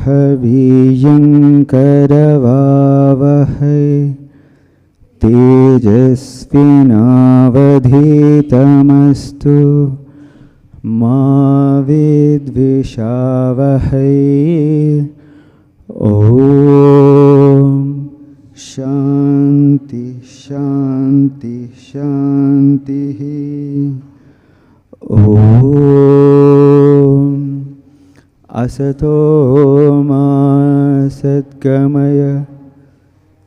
Haviyan Karavavahai Tejasvinavadhitamastu Ma Vidvishavahai. Om Shanti Shanti Shanti. Om Asato Ma Satgamaya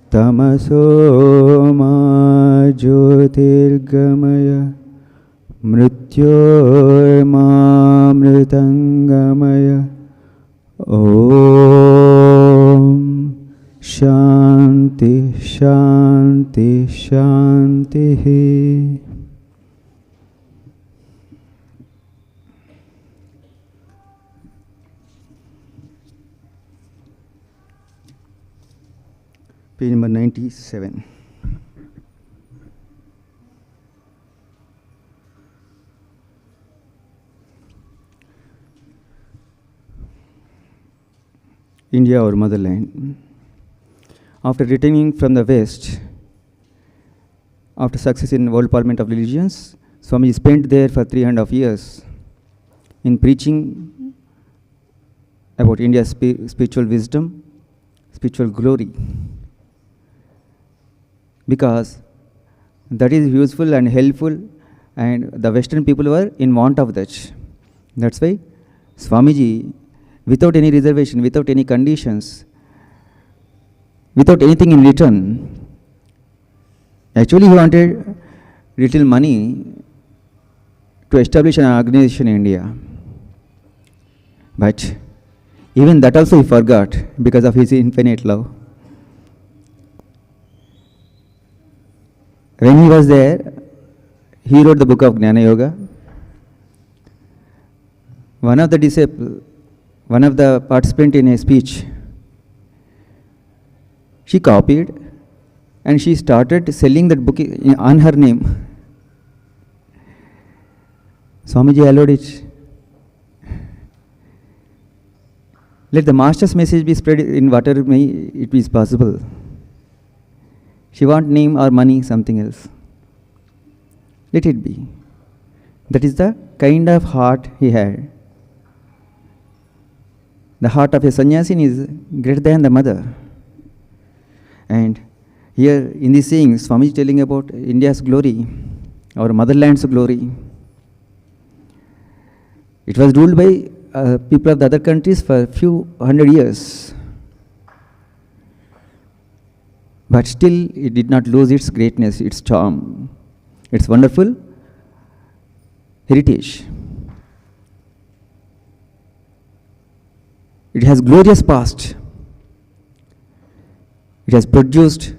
Tamaso Ma Jyotirgamaya Mrityor Ma Mritangamaya. Om Shanti Shanti Shanti. Page number 97. India, our motherland. After returning from the West, after success in World Parliament of Religions, Swami spent there for 3.5 years in preaching about India's spiritual wisdom, spiritual glory, because that is useful and helpful, and the Western people were in want of that. That's why Swamiji, without any reservation, without any conditions, without anything in return, actually he wanted little money to establish an organization in India. But even that also he forgot because of his infinite love. When he was there, he wrote the book of Jnana Yoga. One of the disciples, one of the participants in a speech, she copied and she started selling that book on her name. Swamiji allowed it. Let the master's message be spread in whatever may it is possible. She wants name or money, something else. Let it be. That is the kind of heart he had. The heart of a sannyasin is greater than the mother. And here in this saying, Swami is telling about India's glory, our motherland's glory. It was ruled by people of the other countries for a few hundred years. But still, it did not lose its greatness, its charm, its wonderful heritage. It has glorious past. It has produced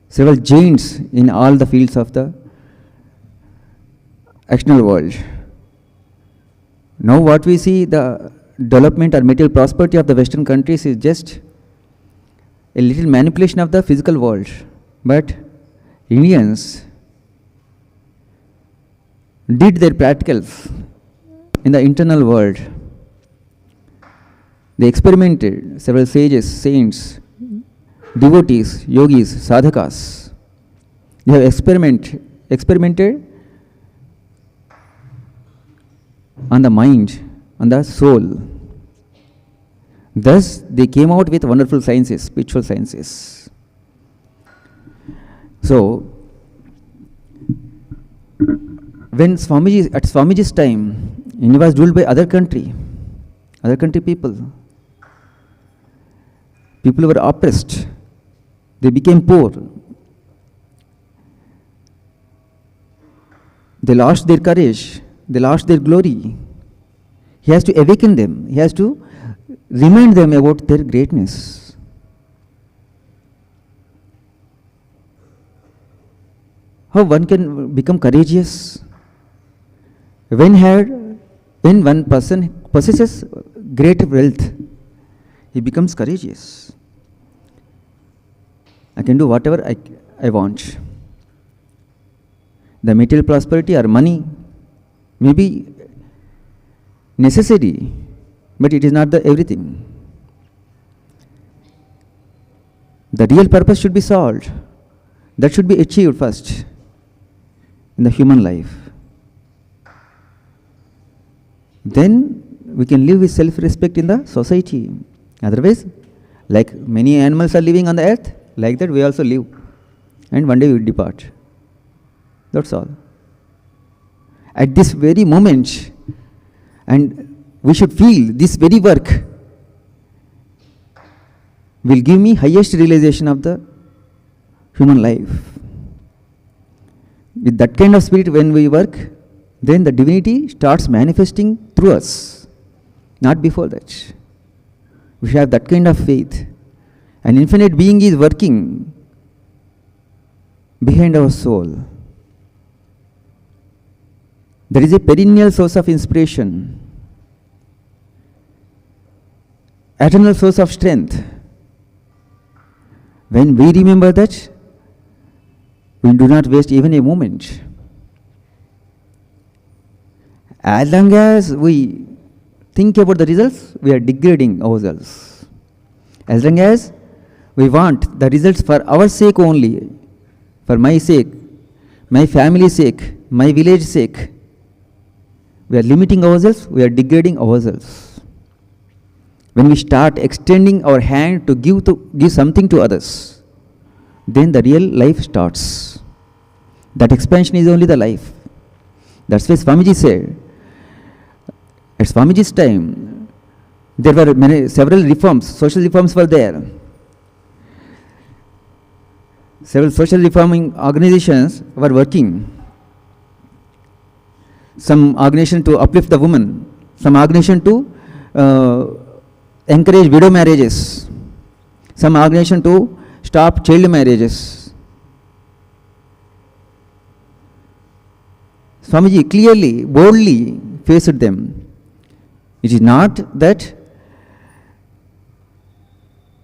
several giants in all the fields of the external world. Now what we see, the development or material prosperity of the Western countries is just a little manipulation of the physical world. But Indians did their practicals in the internal world. They experimented, several sages, saints, devotees, yogis, sadhakas. They have experimented on the mind, on the soul. Thus, they came out with wonderful sciences, spiritual sciences. So, when at Swamiji's time, India was ruled by other country people. People were oppressed. They became poor. They lost their courage. They lost their glory. He has to awaken them. He has to remind them about their greatness. How one can become courageous? When one person possesses great wealth, he becomes courageous. I can do whatever I want. The material prosperity or money may be necessary, but it is not the everything. The real purpose should be solved. That should be achieved first in the human life. Then we can live with self-respect in the society. Otherwise, like many animals are living on the earth, like that we also live. And one day we will depart. That's all. At this very moment, and we should feel this very work will give me highest realization of the human life. With that kind of spirit when we work, then the divinity starts manifesting through us, not before that. We have that kind of faith. An infinite being is working behind our soul. There is a perennial source of inspiration, eternal source of strength. When we remember that, we do not waste even a moment. As long as we think about the results, we are degrading ourselves. As long as we want the results for our sake only, for my sake, my family's sake, my village's sake, we are limiting ourselves, we are degrading ourselves. When we start extending our hand to give something to others, then the real life starts. That expansion is only the life. That's why Swamiji said, at Swamiji's time, there were several reforms, social reforms were there. Several social reforming organizations were working. Some organization to uplift the woman, some organization to encourage widow marriages, some organization to stop child marriages. Swamiji clearly, boldly faced them. It is not that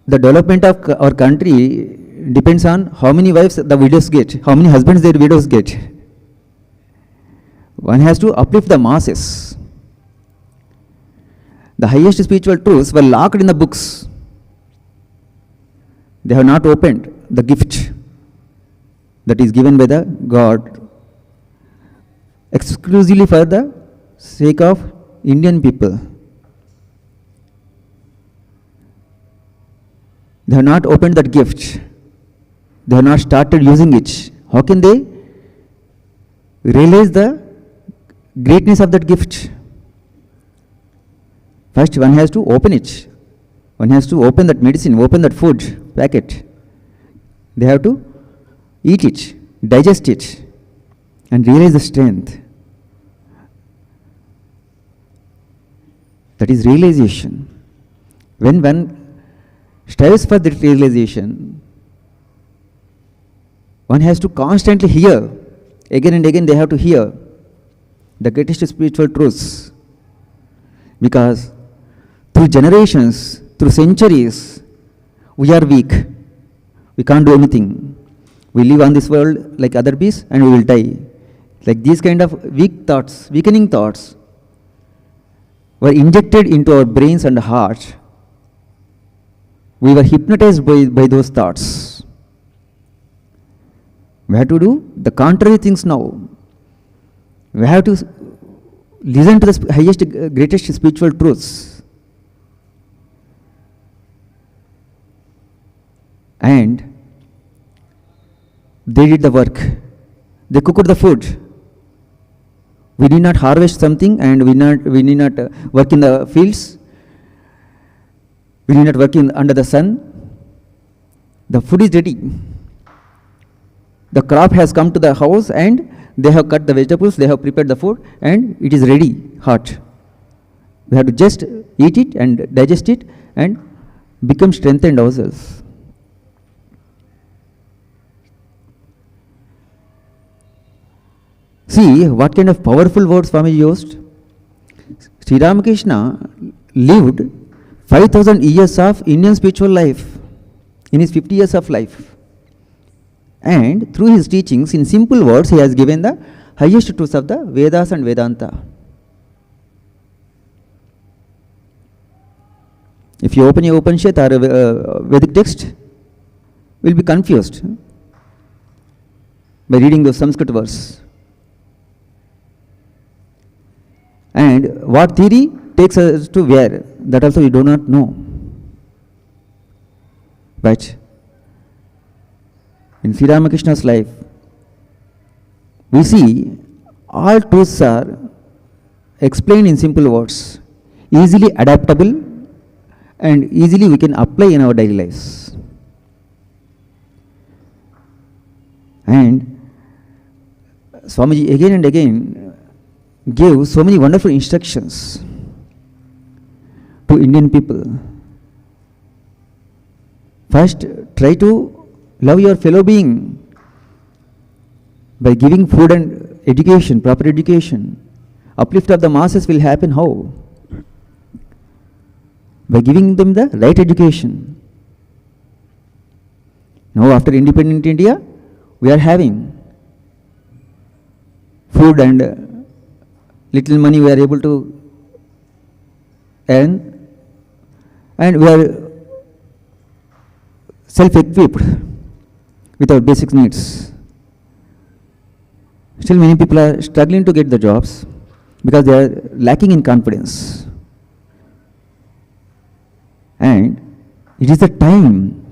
the development of our country depends on how many wives the widows get, how many husbands their widows get. One has to uplift the masses. The highest spiritual truths were locked in the books. They have not opened the gift that is given by the God exclusively for the sake of Indian people. They have not opened that gift. They have not started using it. How can they realize the greatness of that gift? First, one has to open it. One has to open that medicine, open that food packet. They have to eat it, digest it, and realize the strength. That is realization. When one strives for that realization, one has to constantly hear. Again and again they have to hear the greatest spiritual truths. Because through generations, through centuries, we are weak. We can't do anything. We live on this world like other beasts and we will die. Like these kind of weak thoughts, weakening thoughts were injected into our brains and heart. We were hypnotized by those thoughts. We have to do the contrary things now. We have to listen to the highest, greatest spiritual truths. And they did the work. They cooked the food. We did not harvest something and we need not work in the fields. We need not work under the sun. The food is ready. The crop has come to the house and they have cut the vegetables, they have prepared the food and it is ready, hot. We have to just eat it and digest it and become strengthened ourselves. See what kind of powerful words Swami used. Sri Ramakrishna lived 5,000 years of Indian spiritual life in his 50 years of life. And through his teachings, in simple words, he has given the highest truths of the Vedas and Vedanta. If you open your Upanishad or a Vedic text, will be confused by reading those Sanskrit verse. And what theory takes us to where, that also we do not know. But in Sri Ramakrishna's life, we see all truths are explained in simple words, easily adaptable and easily we can apply in our daily lives. And Swamiji again and again gave so many wonderful instructions to Indian people. First, try to love your fellow being by giving food and education, proper education. Uplift of the masses will happen how? By giving them the right education. Now after independent India, we are having food and little money we are able to earn, and we are self-equipped with our basic needs. Still many people are struggling to get the jobs because they are lacking in confidence. And it is the time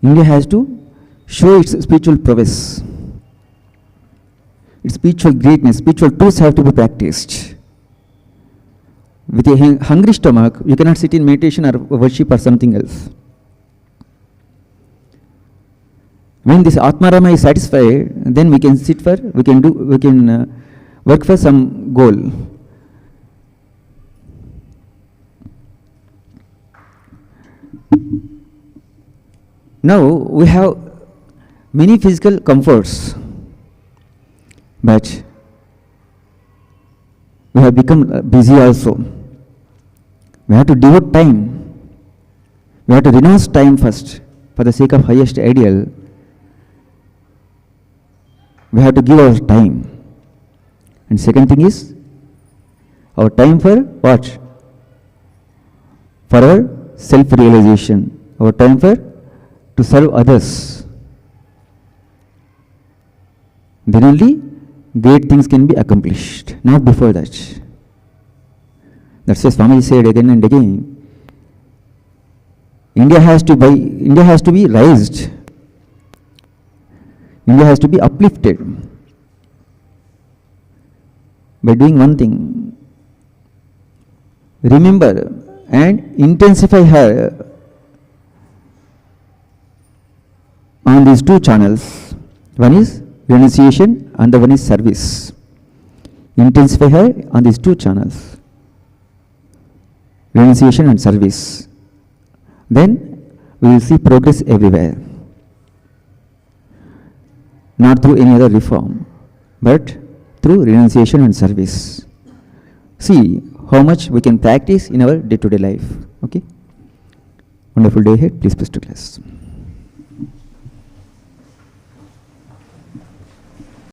India has to show its spiritual prowess. Its spiritual greatness, spiritual truths have to be practiced. With a hungry stomach, you cannot sit in meditation or worship or something else. When this Atmarama is satisfied, then we can sit for, we can work for some goal. Now we have many physical comforts, but we have become busy also. We have to devote time. We have to renounce time first for the sake of highest ideal. We have to give our time. And second thing is, our time for what? For our self-realization. Our time for to serve others. Then only great things can be accomplished, not before that. That's why Swami said again and again, India has to be raised. India has to be uplifted by doing one thing. Remember and intensify her on these two channels. One is renunciation and the one is service. Intensify her on these two channels, renunciation and service. Then we will see progress everywhere. Not through any other reform, but through renunciation and service. See how much we can practice in our day-to-day life. Okay? Wonderful day ahead. Please press to class.